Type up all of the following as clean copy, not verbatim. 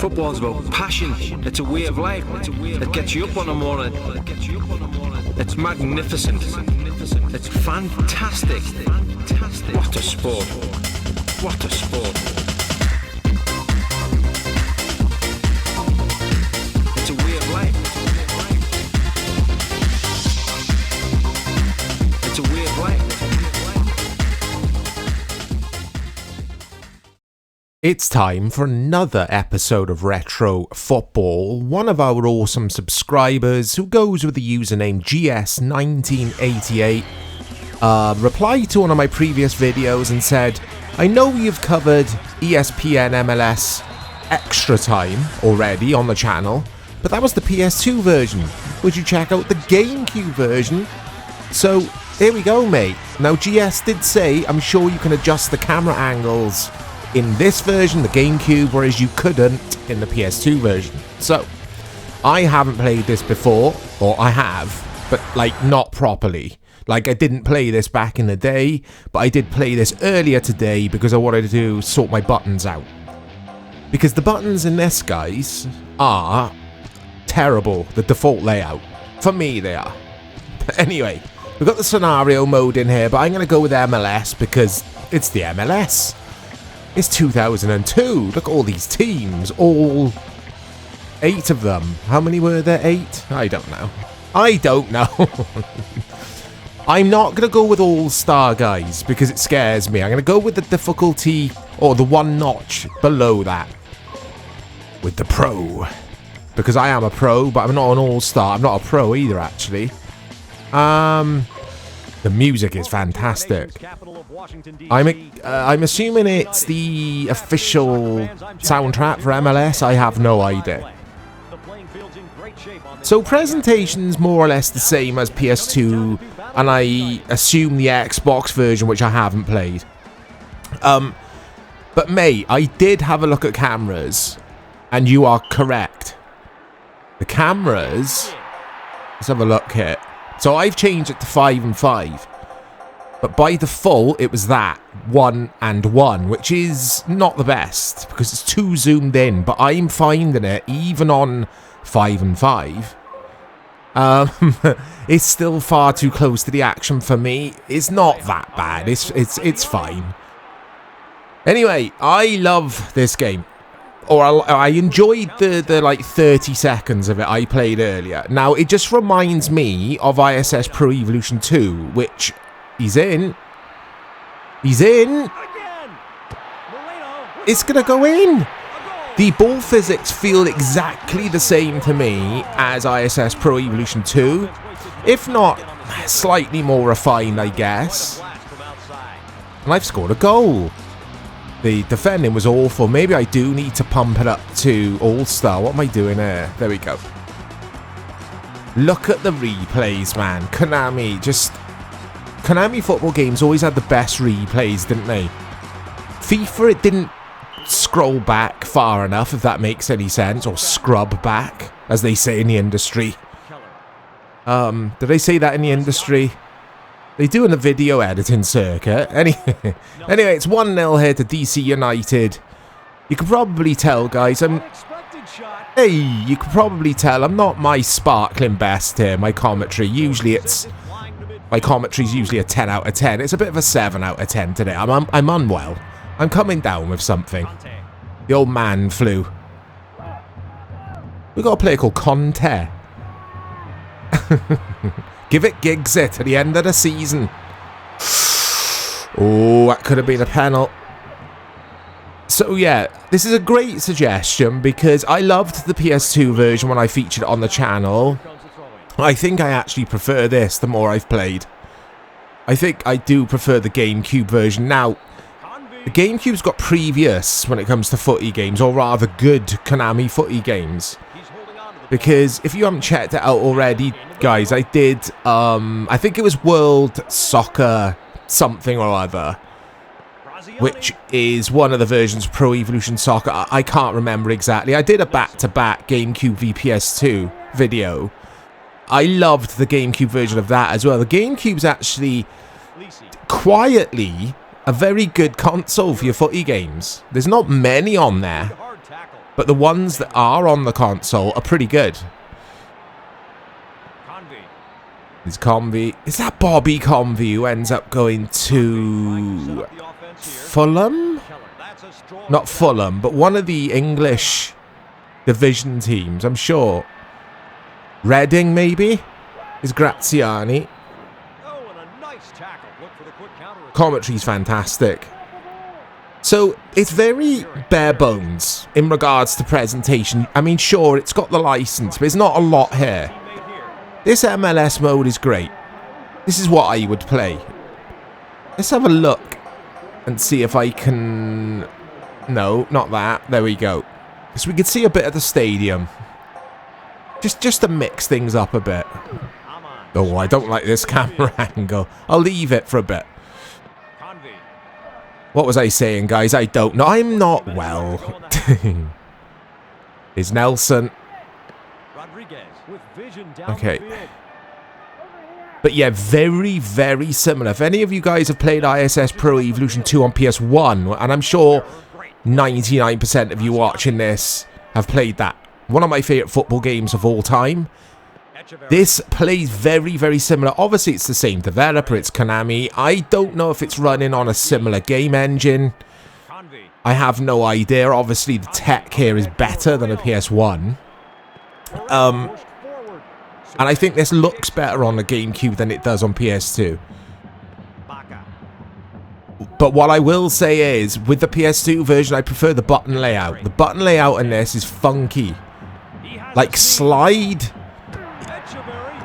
Football's about passion. It's a way of life. It gets you up on the morning. It's magnificent. It's fantastic. What a sport. What a sport. It's a way of life. It's a way of life. It's time for another episode of Retro Football. One of our awesome subscribers, who goes with the username GS1988, replied to one of my previous videos and said, I know you've covered ESPN MLS ExtraTime already on the channel, but that was the PS2 version. Would you check out the GameCube version? So, here we go, mate. Now, GS did say, I'm sure you can adjust the camera angles in this version, the GameCube, whereas you couldn't in the PS2 version. So, I haven't played this before, or I have, but like not properly. Like I didn't play this back in the day, but I did play this earlier today because I wanted to sort my buttons out. Because the buttons in this, guys, are terrible, the default layout. For me, they are. Anyway, we've got the scenario mode in here, but I'm going to go with MLS because it's the MLS. It's 2002. Look at all these teams. All 8 of them. How many were there? 8? I don't know. I'm not going to go with all-star, guys, because it scares me. I'm going to go with the difficulty, or the one notch below that. With the pro. Because I am a pro, but I'm not an all-star. I'm not a pro either, actually. The music is fantastic. I'm assuming it's the official soundtrack for MLS. I have no idea. So presentation's more or less the same as PS2, and I assume the Xbox version, which I haven't played. But mate, I did have a look at cameras, and you are correct. The cameras. Let's have a look here. So I've changed it to 5 and 5. But by default, it was that 1 and 1, which is not the best because it's too zoomed in. But I'm finding it even on 5 and 5. It's still far too close to the action for me. It's not that bad. It's fine. Anyway, I love this game. Or I enjoyed the like 30 seconds of it I played earlier. Now, it just reminds me of ISS Pro Evolution 2, which he's in. He's in. It's going to go in. The ball physics feel exactly the same to me as ISS Pro Evolution 2. If not, slightly more refined, I guess. And I've scored a goal. The defending was awful. Maybe I do need to pump it up to All-Star. What am I doing there? There we go. Look at the replays, man. Konami football games always had the best replays, didn't they? FIFA, it didn't scroll back far enough, if that makes any sense. Or scrub back, as they say in the industry. Did they say that in the industry? They do in the video editing circuit. Anyway, it's 1-0 here to DC United. You can probably tell, guys, you can probably tell I'm not my sparkling best here, my commentary. My commentary's usually a 10 out of 10. It's a bit of a 7 out of 10 today. I'm unwell. I'm coming down with something. The old man flu. We've got a player called Conte. Give it gigs it at the end of the season. Oh, that could have been a penalty. So yeah, this is a great suggestion because I loved the PS2 version when I featured it on the channel. I think I actually prefer this the more I've played. I think I do prefer the GameCube version. Now, the GameCube's got previous when it comes to footy games, or rather good Konami footy games. Because if you haven't checked it out already, guys, I did, I think it was World Soccer something or other, which is one of the versions of Pro Evolution Soccer. I can't remember exactly. I did a back-to-back GameCube v PS2 video. I loved the GameCube version of that as well. The GameCube's actually quietly a very good console for your footy games. There's not many on there. But the ones that are on the console are pretty good. Is Convey? Is that Bobby Convey who ends up going to Fulham? Not Fulham, but one of the English division teams, I'm sure. Reading, maybe? Is Graziani. Commentary's fantastic. So, it's very bare bones in regards to presentation. I mean, sure, it's got the license, but there's not a lot here. This MLS mode is great. This is what I would play. Let's have a look and see if I can... No, not that. There we go. So we can see a bit of the stadium. Just to mix things up a bit. Oh, I don't like this camera angle. I'll leave it for a bit. What was I saying, guys? I don't know. I'm not well. Is Nelson... Okay. But yeah, very, very similar. If any of you guys have played ISS Pro Evolution 2 on PS1, and I'm sure 99% of you watching this have played that. One of my favourite football games of all time. This plays very, very similar. Obviously, it's the same developer. It's Konami. I don't know if it's running on a similar game engine. I have no idea. Obviously, the tech here is better than a PS1. And I think this looks better on the GameCube than it does on PS2. But what I will say is, with the PS2 version, I prefer the button layout. The button layout in this is funky. Like, slide...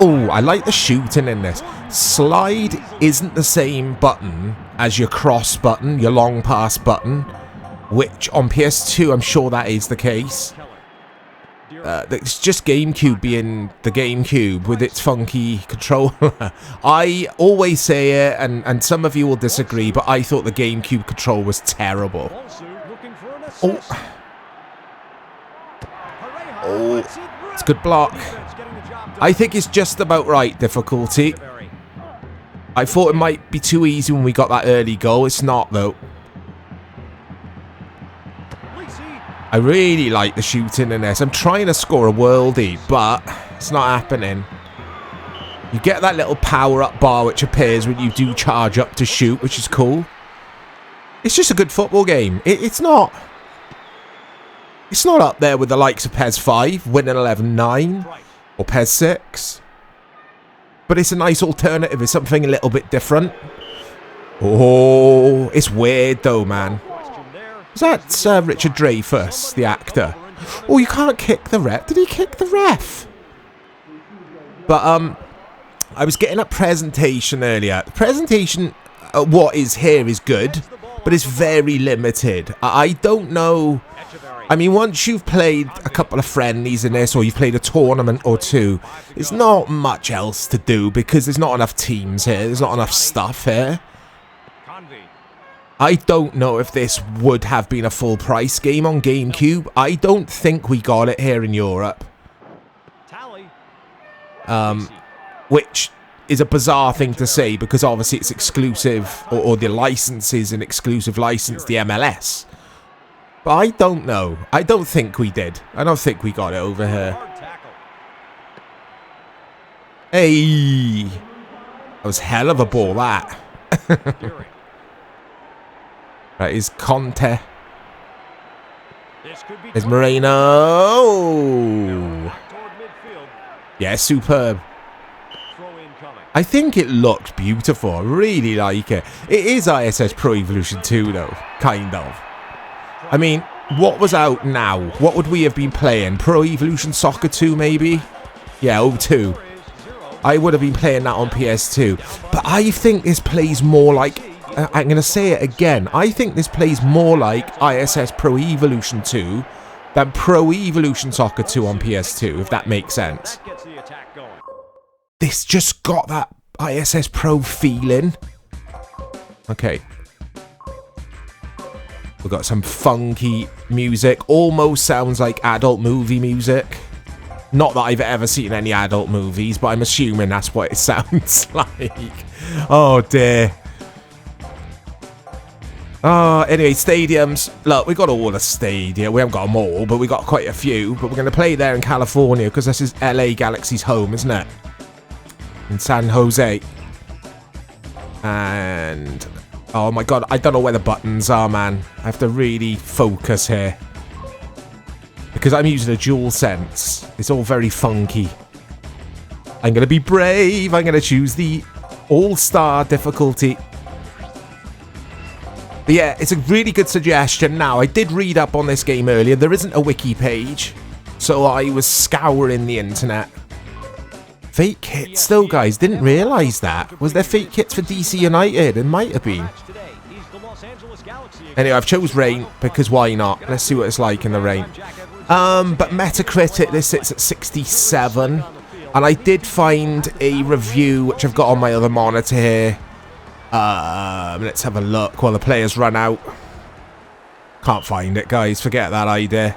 Oh, I like the shooting in this. Slide isn't the same button as your cross button, your long pass button. Which, on PS2, I'm sure that is the case. It's just GameCube being the GameCube with its funky controller. I always say it, and some of you will disagree, but I thought the GameCube control was terrible. Oh, it's a good block. I think it's just about right difficulty. I thought it might be too easy when we got that early goal. It's not, though. I really like the shooting in this. I'm trying to score a worldie, but it's not happening. You get that little power-up bar which appears when you do charge up to shoot, which is cool. It's just a good football game. It's not... It's not up there with the likes of PES 5, winning 11-9, or PES 6. But it's a nice alternative. It's something a little bit different. Oh, it's weird though, man. Is that Richard Dreyfuss, the actor? Oh, you can't kick the ref. Did he kick the ref? But, I was getting a presentation earlier. The presentation, what is here is good, but it's very limited. I don't know. I mean, once you've played a couple of friendlies in this, or you've played a tournament or two, there's not much else to do because there's not enough teams here. There's not enough stuff here. I don't know if this would have been a full price game on GameCube. I don't think we got it here in Europe. Which is a bizarre thing to say because obviously it's exclusive, or the license is an exclusive license, the MLS. But I don't know. I don't think we did. I don't think we got it over here. Hey! That was hell of a ball, that. That is Conte. There's Moreno. Yeah, superb. I think it looked beautiful. I really like it. It is ISS Pro Evolution 2 though, kind of. I mean, what was out now? What would we have been playing? Pro Evolution Soccer 2 maybe? Yeah, 02. I would have been playing that on PS2. But I think this plays more like... I'm going to say it again. I think this plays more like ISS Pro Evolution 2 than Pro Evolution Soccer 2 on PS2, if that makes sense. This just got that ISS Pro feeling. Okay. We've got some funky music. Almost sounds like adult movie music. Not that I've ever seen any adult movies, but I'm assuming that's what it sounds like. Oh dear. Anyway, stadiums. Look, we got all the stadia. We haven't got them all, but we got quite a few. But we're going to play there in California because this is LA Galaxy's home, isn't it? In San Jose. And oh my god, I don't know where the buttons are, man. I have to really focus here because I'm using a DualSense. It's all very funky. I'm going to be brave. I'm going to choose the all-star difficulty. But yeah, it's a really good suggestion. Now, I did read up on this game earlier. There isn't a wiki page, so I was scouring the internet. Fake kits though, guys. Didn't realise that. Was there fake kits for DC United? It might have been. Anyway, I've chose rain because why not? Let's see what it's like in the rain. But Metacritic, this sits at 67. And I did find a review, which I've got on my other monitor here. Let's have a look while the players run out. Can't find it, guys. Forget that idea.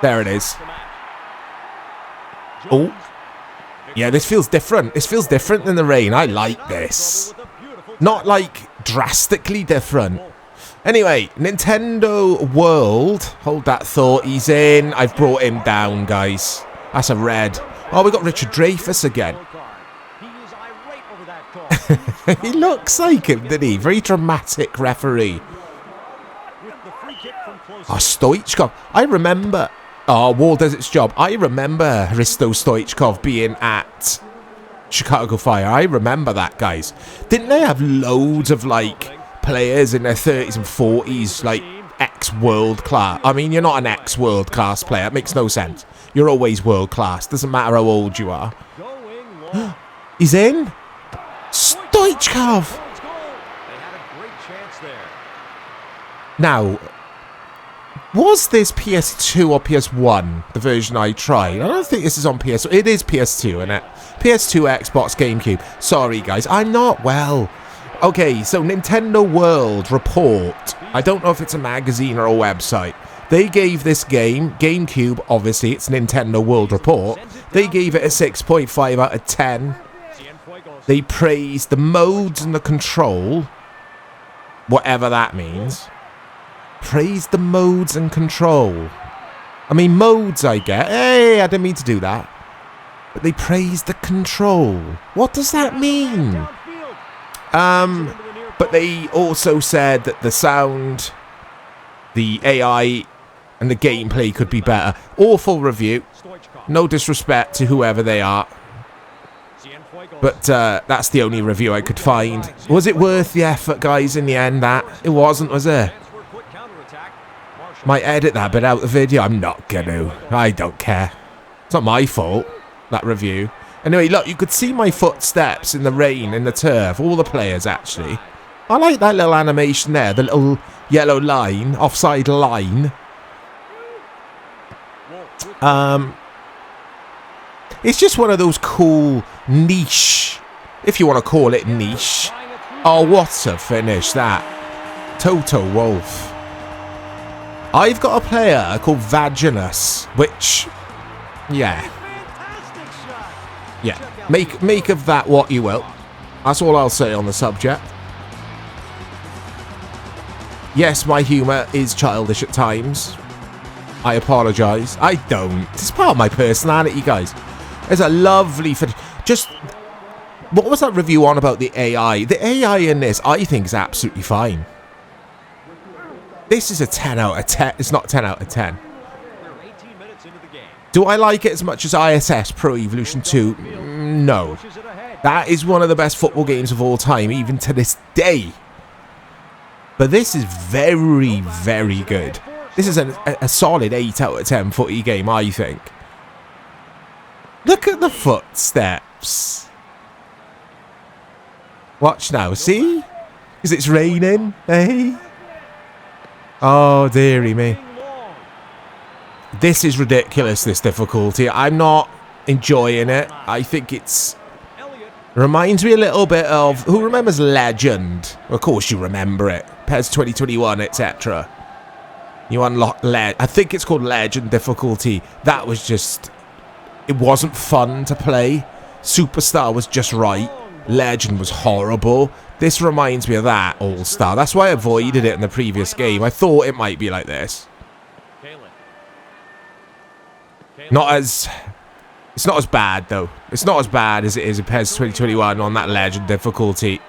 There it is. Oh. Yeah, this feels different. This feels different than the rain. I like this. Not like drastically different. Anyway, Nintendo World. Hold that thought. He's in. I've brought him down, guys. That's a red. Oh, we got Richard Dreyfuss again. He looks like him, doesn't he? Very dramatic referee. Oh, Stoichkov. I remember... Oh, Wall does its job. I remember Hristo Stoichkov being at Chicago Fire. I remember that, guys. Didn't they have loads of, like, players in their 30s and 40s, like, ex-world class? I mean, you're not an ex-world class player. It makes no sense. You're always world class. Doesn't matter how old you are. He's in? Stoichkov! Now... Was this PS2 or PS1, the version I tried? I don't think this is on PS2. It is PS2, isn't it? PS2, Xbox, GameCube. Sorry, guys. I'm not well. Okay, so Nintendo World Report. I don't know if it's a magazine or a website. They gave this game, GameCube, obviously, it's Nintendo World Report. They gave it a 6.5 out of 10. They praised the modes and the control. Whatever that means. Praise the modes and control. I mean, modes I get. Hey, I didn't mean to do that. But they praise the control. What does that mean? But they also said that the sound, the AI, and the gameplay could be better. Awful review. No disrespect to whoever they are. But that's the only review I could find. Was it worth the effort, guys, in the end? That it wasn't, was it? Might edit that bit out of the video. I'm not gonna. I don't care. It's not my fault, that review. Anyway, look, you could see my footsteps in the rain, in the turf. All the players, actually. I like that little animation there. The little yellow line, offside line. It's just one of those cool niche, if you want to call it niche. Oh, what a finish, that. Toto Wolff. I've got a player called Vaginus, which, yeah, make of that what you will. That's all I'll say on the subject. Yes, my humour is childish at times. I apologise. I don't. It's part of my personality, guys. There's a lovely finish. Just, what was that review on about the AI? The AI in this, I think, is absolutely fine. This is a 10 out of 10. It's not 10 out of 10. Do I like it as much as ISS Pro Evolution 2? No. That is one of the best football games of all time, even to this day. But this is very, very good. This is a solid 8 out of 10 footy game, I think. Look at the footsteps. Watch now, see? Because it's raining, eh? Oh, dearie me. This is ridiculous, this difficulty. I'm not enjoying it. I think it's... Reminds me a little bit of... Who remembers Legend? Of course you remember it. PES 2021, etc. You unlock I think it's called Legend difficulty. That was just... It wasn't fun to play. Superstar was just right. Legend was horrible. This reminds me of that All-Star. That's why I avoided it in the previous game. I thought it might be like this. It's not as bad, though. It's not as bad as it is in PES 2021 on that Legend difficulty.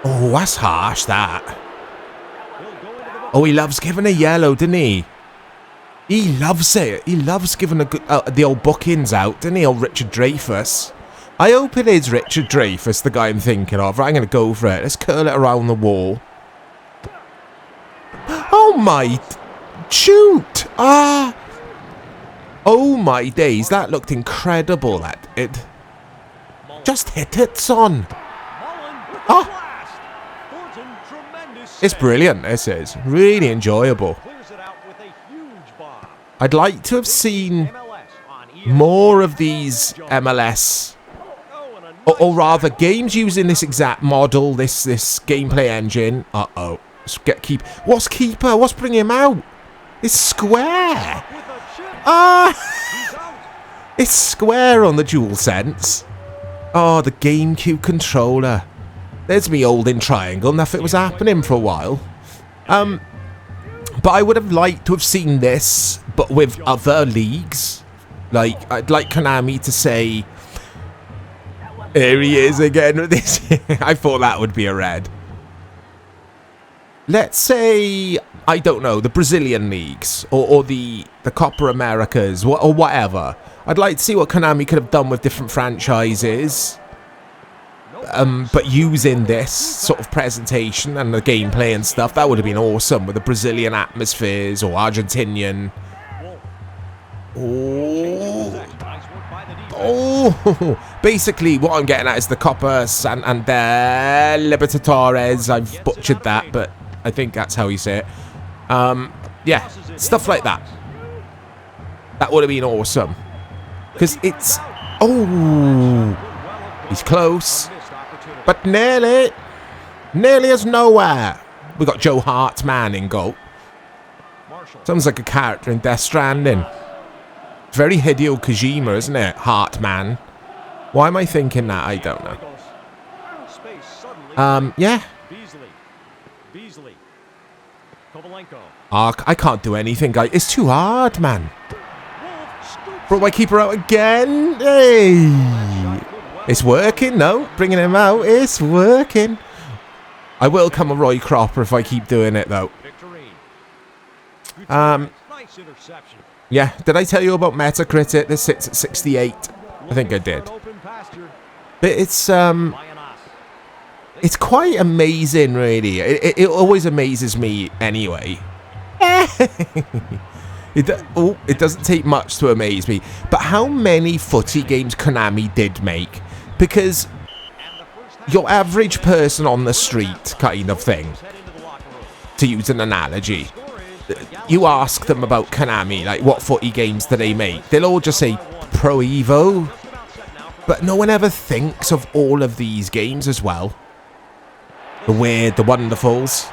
Oh, that's harsh, that. Oh, he loves giving a yellow, doesn't he? He loves it. He loves giving a good, the old bookings out, doesn't he? Old Richard Dreyfuss. I hope it is Richard Dreyfuss, the guy I'm thinking of. Right, I'm going to go for it. Let's curl it around the wall. Oh, my... Shoot! Ah! Oh, my days. That looked incredible. That it... Just hit it, son. Ah! It's brilliant, this is. Really enjoyable. I'd like to have seen more of these MLS, or rather games using this exact model, this gameplay engine. Uh-oh. What's keeper? What's bringing him out? It's square. Ah! It's square on the DualSense. Oh, the GameCube controller. There's me holding triangle. Nothing was happening for a while. But I would have liked to have seen this, but with other leagues. Like, I'd like Konami to say, here he is again with this. I thought that would be a red. Let's say, I don't know, the Brazilian leagues, or the Copa Americas, or whatever. I'd like to see what Konami could have done with different franchises. But using this sort of presentation and the gameplay and stuff, that would have been awesome with the Brazilian atmospheres or Argentinian. Oh, basically what I'm getting at is the Copa Santander Libertadores. I've butchered that, but I think that's how you say it. Yeah, stuff like that. That would have been awesome. Because it's... Oh, he's close. But nearly as nowhere. We got Joe Hartman in goal. Sounds like a character in Death Stranding. It's very Hideo Kojima, isn't it? Hartman. Why am I thinking that? I don't know. Yeah. Oh, I can't do anything, guys. It's too hard, man. Brought my keeper out again. Hey. It's working, no? Bringing him out. It's working. I will come a Roy Cropper if I keep doing it, though. Yeah. Did I tell you about Metacritic? This sits at 68. I think I did. But it's quite amazing, really. It always amazes me anyway. It doesn't take much to amaze me. But how many footy games Konami did make? Because your average person on the street kind of thing, to use an analogy, you ask them about Konami, like what footy games do they make? They'll all just say Pro Evo. But no one ever thinks of all of these games as well. The weird, the wonderfuls.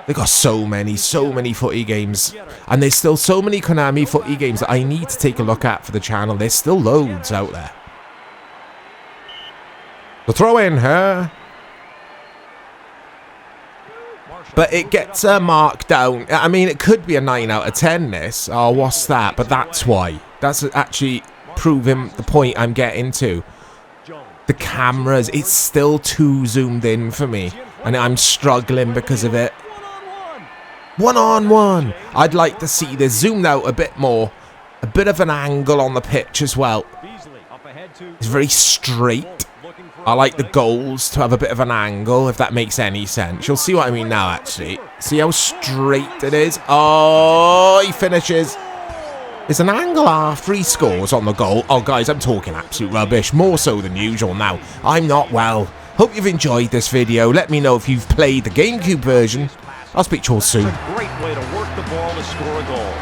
They got so many footy games. And there's still so many Konami footy games that I need to take a look at for the channel. There's still loads out there. The throw in here. But it gets marked down. I mean, it could be a 9 out of 10, this. Oh, what's that? But that's why. That's actually proving the point I'm getting to. The cameras, it's still too zoomed in for me. And I'm struggling because of it. One-on-one. I'd like to see this zoomed out a bit more. A bit of an angle on the pitch as well. It's very straight. I like the goals to have a bit of an angle, if that makes any sense. You'll see what I mean now, actually. See how straight it is? Oh, he finishes. There's an angle after he scores on the goal. Oh, guys, I'm talking absolute rubbish. More so than usual now. I'm not well. Hope you've enjoyed this video. Let me know if you've played the GameCube version. I'll speak to you all soon. Great way to work the ball to score a goal.